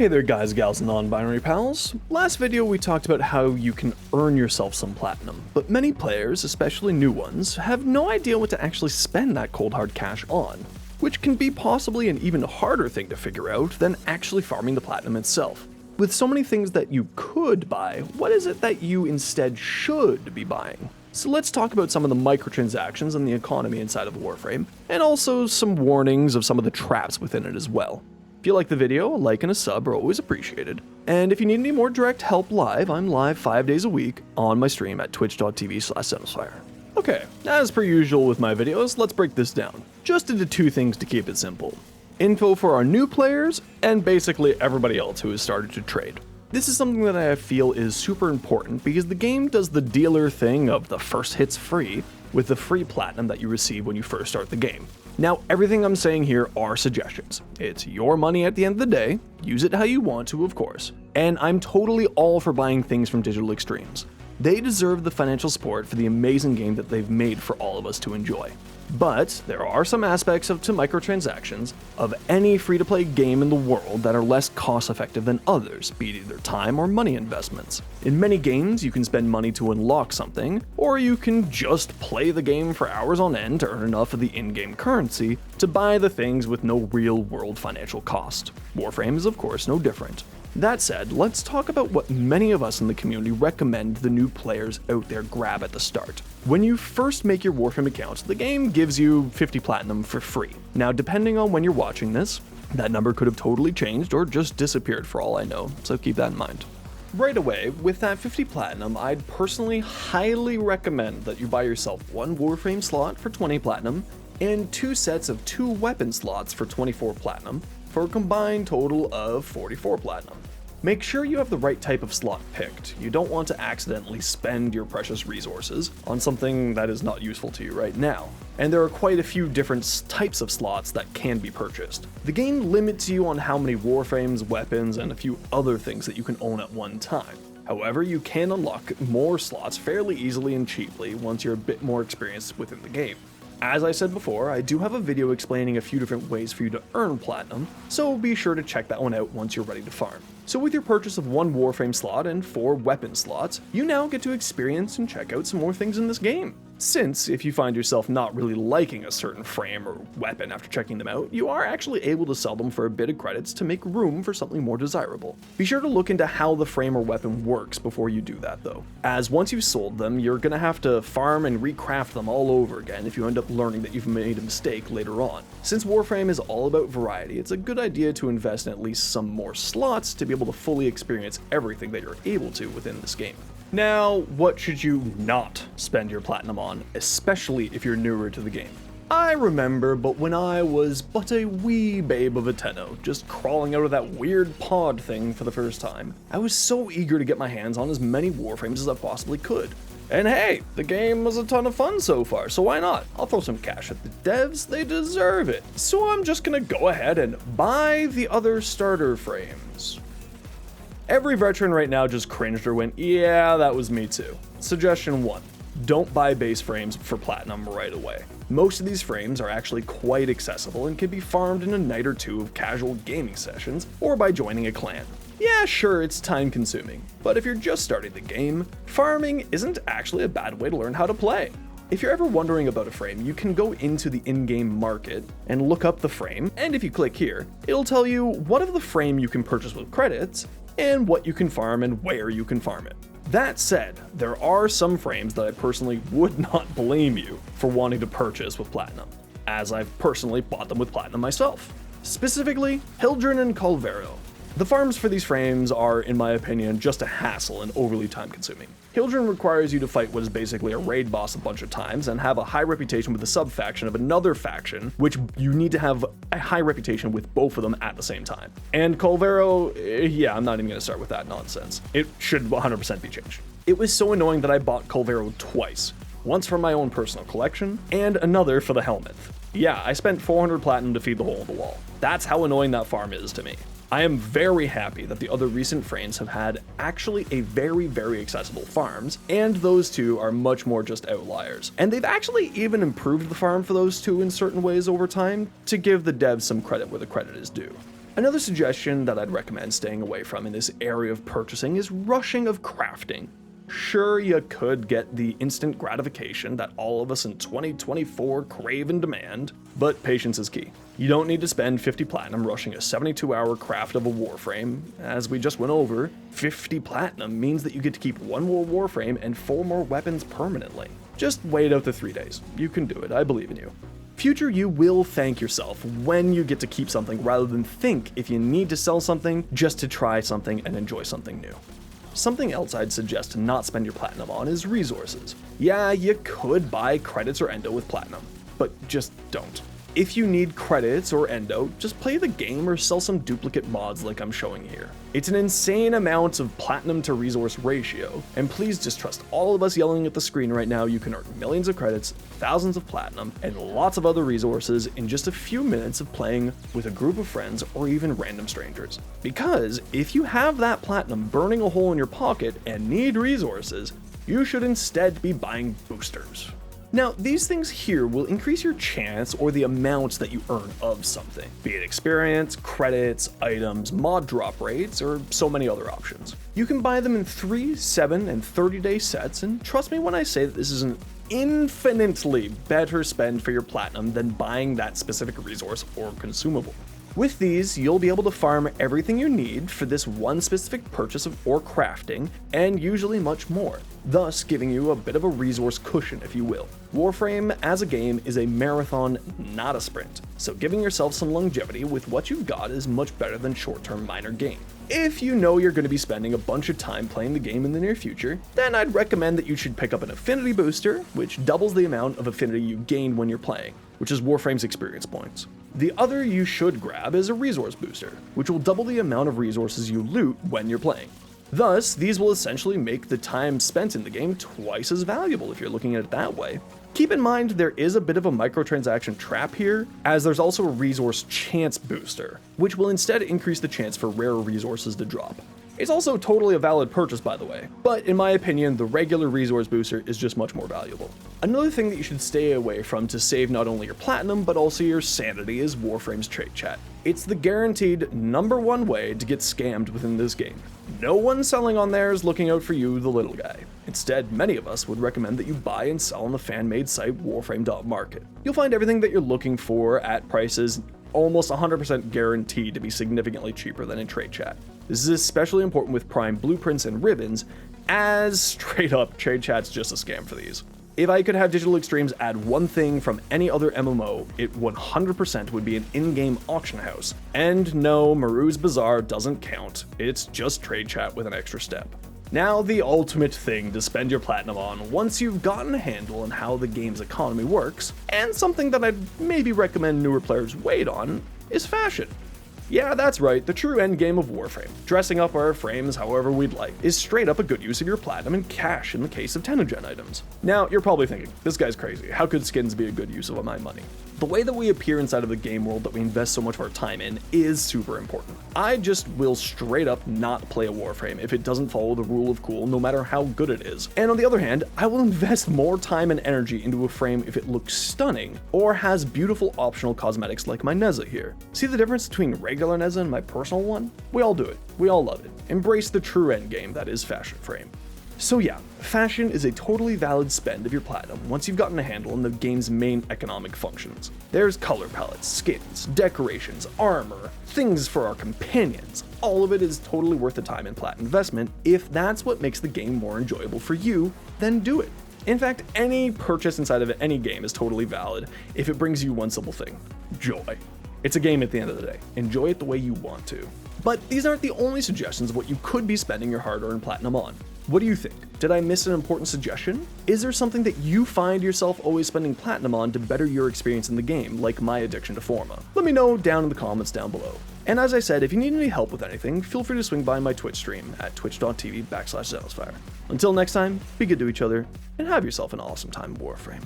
Hey there guys, gals, and non-binary pals. Last video we talked about how you can earn yourself some platinum, but many players, especially new ones, have no idea what to actually spend that cold hard cash on, which can be possibly an even harder thing to figure out than actually farming the platinum itself. With so many things that you could buy, what is it that you instead should be buying? So let's talk about some of the microtransactions and the economy inside of Warframe, and also some warnings of some of the traps within it as well. If you like the video, a like and a sub are always appreciated. And if you need any more direct help live, I'm live 5 days a week on my stream at twitch.tv/Zenosfire. Okay, as per usual with my videos, let's break this down, just into two things to keep it simple. Info for our new players, and basically everybody else who has started to trade. This is something that I feel is super important because the game does the dealer thing of the first hits free with the free platinum that you receive when you first start the game. Now, everything I'm saying here are suggestions. It's your money at the end of the day, use it how you want to, of course, and I'm totally all for buying things from Digital Extremes. They deserve the financial support for the amazing game that they've made for all of us to enjoy. But there are some aspects to microtransactions of any free-to-play game in the world that are less cost-effective than others, be it either time or money investments. In many games, you can spend money to unlock something, or you can just play the game for hours on end to earn enough of the in-game currency to buy the things with no real-world financial cost. Warframe is of course no different. That said, let's talk about what many of us in the community recommend the new players out there grab at the start. When you first make your Warframe account, the game gives you 50 platinum for free. Now, depending on when you're watching this, that number could have totally changed or just disappeared for all I know, so keep that in mind. Right away, with that 50 platinum, I'd personally highly recommend that you buy yourself one Warframe slot for 20 platinum and two sets of 2 weapon slots for 24 platinum, for a combined total of 44 platinum. Make sure you have the right type of slot picked. You don't want to accidentally spend your precious resources on something that is not useful to you right now. And there are quite a few different types of slots that can be purchased. The game limits you on how many Warframes, weapons, and a few other things that you can own at one time. However, you can unlock more slots fairly easily and cheaply once you're a bit more experienced within the game. As I said before, I do have a video explaining a few different ways for you to earn platinum, so be sure to check that one out once you're ready to farm. So with your purchase of 1 Warframe slot and 4 weapon slots, you now get to experience and check out some more things in this game. Since, if you find yourself not really liking a certain frame or weapon after checking them out, you are actually able to sell them for a bit of credits to make room for something more desirable. Be sure to look into how the frame or weapon works before you do that though, as once you've sold them, you're gonna have to farm and recraft them all over again if you end up learning that you've made a mistake later on. Since Warframe is all about variety, it's a good idea to invest in at least some more slots to be able to fully experience everything that you're able to within this game. Now, what should you not spend your platinum on, especially if you're newer to the game? I remember, but when I was but a wee babe of a tenno, just crawling out of that weird pod thing for the first time, I was so eager to get my hands on as many Warframes as I possibly could. And hey, the game was a ton of fun so far, so why not? I'll throw some cash at the devs, they deserve it. So I'm just gonna go ahead and buy the other starter frames. Every veteran right now just cringed or went, yeah, that was me too. Suggestion 1. Don't buy base frames for platinum right away. Most of these frames are actually quite accessible and can be farmed in a night or two of casual gaming sessions or by joining a clan. Yeah, sure, it's time consuming, but if you're just starting the game, farming isn't actually a bad way to learn how to play. If you're ever wondering about a frame, you can go into the in-game market and look up the frame, and if you click here, it'll tell you what of the frame you can purchase with credits, and what you can farm and where you can farm it. That said, there are some frames that I personally would not blame you for wanting to purchase with platinum, as I've personally bought them with platinum myself. Specifically, Hildren and Calvero. The farms for these frames are, in my opinion, just a hassle and overly time-consuming. Hildren requires you to fight what is basically a raid boss a bunch of times and have a high reputation with the sub-faction of another faction, which you need to have a high reputation with both of them at the same time. And Calvero, yeah, I'm not even gonna start with that nonsense. It should 100% be changed. It was so annoying that I bought Calvero twice. Once for my own personal collection, and another for the helmet. Yeah, I spent 400 platinum to feed the hole in the wall. That's how annoying that farm is to me. I am very happy that the other recent frames have had actually a very accessible farms, and those two are much more just outliers. And they've actually even improved the farm for those two in certain ways over time to give the devs some credit where the credit is due. Another suggestion that I'd recommend staying away from in this area of purchasing is rushing of crafting. Sure, you could get the instant gratification that all of us in 2024 crave and demand, but patience is key. You don't need to spend 50 platinum rushing a 72-hour craft of a Warframe. As we just went over, 50 platinum means that you get to keep 1 more Warframe and 4 more weapons permanently. Just wait out the 3 days. You can do it, I believe in you. Future you will thank yourself when you get to keep something rather than think if you need to sell something just to try something and enjoy something new. Something else I'd suggest to not spend your platinum on is resources. Yeah, you could buy credits or endo with platinum, but just don't. If you need credits or endo, just play the game or sell some duplicate mods like I'm showing here. It's an insane amount of platinum to resource ratio, and please just trust all of us yelling at the screen right now you can earn millions of credits, thousands of platinum, and lots of other resources in just a few minutes of playing with a group of friends or even random strangers. Because if you have that platinum burning a hole in your pocket and need resources, you should instead be buying boosters. Now, these things here will increase your chance or the amount that you earn of something, be it experience, credits, items, mod drop rates, or so many other options. You can buy them in 3, 7, and 30-day sets, and trust me when I say that this is an infinitely better spend for your platinum than buying that specific resource or consumable. With these, you'll be able to farm everything you need for this one specific purchase or crafting, and usually much more, thus giving you a bit of a resource cushion, if you will. Warframe as a game is a marathon, not a sprint, so giving yourself some longevity with what you've got is much better than short-term minor gain. If you know you're going to be spending a bunch of time playing the game in the near future, then I'd recommend that you should pick up an affinity booster, which doubles the amount of affinity you gain when you're playing, which is Warframe's experience points. The other you should grab is a resource booster, which will double the amount of resources you loot when you're playing. Thus, these will essentially make the time spent in the game twice as valuable if you're looking at it that way. Keep in mind there is a bit of a microtransaction trap here, as there's also a resource chance booster, which will instead increase the chance for rare resources to drop. It's also totally a valid purchase, by the way, but in my opinion, the regular resource booster is just much more valuable. Another thing that you should stay away from to save not only your platinum, but also your sanity is Warframe's trade chat. It's the guaranteed #1 way to get scammed within this game. No one selling on there is looking out for you, the little guy. Instead, many of us would recommend that you buy and sell on the fan-made site Warframe.market. You'll find everything that you're looking for at prices almost 100% guaranteed to be significantly cheaper than in trade chat. This is especially important with Prime blueprints and ribbons, as straight up trade chat's just a scam for these. If I could have Digital Extremes add one thing from any other MMO, it 100% would be an in-game auction house. And no, Maru's Bazaar doesn't count, it's just trade chat with an extra step. Now, the ultimate thing to spend your platinum on once you've gotten a handle on how the game's economy works, and something that I'd maybe recommend newer players wait on, is fashion. Yeah, that's right, the true endgame of Warframe, dressing up our frames however we'd like, is straight up a good use of your platinum and cash in the case of Tenogen items. Now, you're probably thinking, this guy's crazy, how could skins be a good use of my money? The way that we appear inside of the game world that we invest so much of our time in is super important. I just will straight up not play a Warframe if it doesn't follow the rule of cool, no matter how good it is. And on the other hand, I will invest more time and energy into a frame if it looks stunning, or has beautiful optional cosmetics like my Neza here. See the difference between regular Neza and my personal one? We all do it. We all love it. Embrace the true endgame that is fashion frame. So yeah, fashion is a totally valid spend of your platinum once you've gotten a handle on the game's main economic functions. There's color palettes, skins, decorations, armor, things for our companions. All of it is totally worth the time and plat investment. If that's what makes the game more enjoyable for you, then do it. In fact, any purchase inside of any game is totally valid if it brings you one simple thing: joy. It's a game at the end of the day. Enjoy it the way you want to. But these aren't the only suggestions of what you could be spending your hard-earned platinum on. What do you think? Did I miss an important suggestion? Is there something that you find yourself always spending platinum on to better your experience in the game, like my addiction to Forma? Let me know down in the comments down below. And as I said, if you need any help with anything, feel free to swing by my Twitch stream at twitch.tv/Zenosfire. Until next time, be good to each other, and have yourself an awesome time in Warframe.